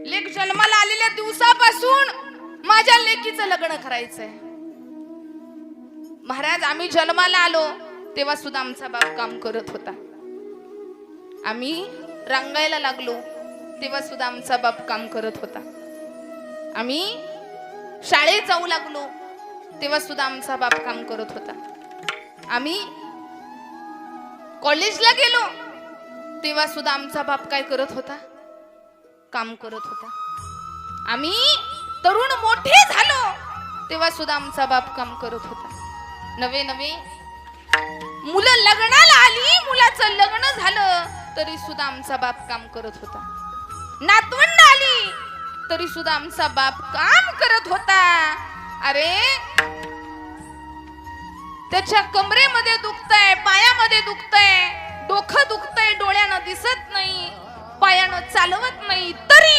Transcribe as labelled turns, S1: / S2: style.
S1: लेक जन्माला आलेल्या दिवसापासून माझ्या लेकीचं लग्न करायचंय. महाराज, आम्ही जन्माला आलो तेव्हा सुद्धा आमचा बाप काम करत होता. आम्ही रंगायला लागलो तेव्हा सुद्धा आमचा बाप काम करत होता. आम्ही शाळेत जाऊ लागलो तेव्हा सुद्धा आमचा बाप काम करत होता. आम्ही कॉलेजला गेलो तेव्हा सुद्धा आमचा बाप काय करत होता? काम करत होता. आम्ही तरुण मोठे झालो तेव्हा सुद्धा आमचा बाप काम करत होता. नवे नवे मुलं लग्नाला आली, मुलाचं लग्न झालं तरी सुद्धा आमचा बाप काम करत होता. नातवंड आली तरी सुद्धा आमचा बाप काम करत होता. अरे, त्याच्या कमरेमध्ये दुखतंय, पायामध्ये दुखतंय, डोकं दुखतंय, डोळ्यानं दिसत नाही, पायानं चालवत नाही, तरी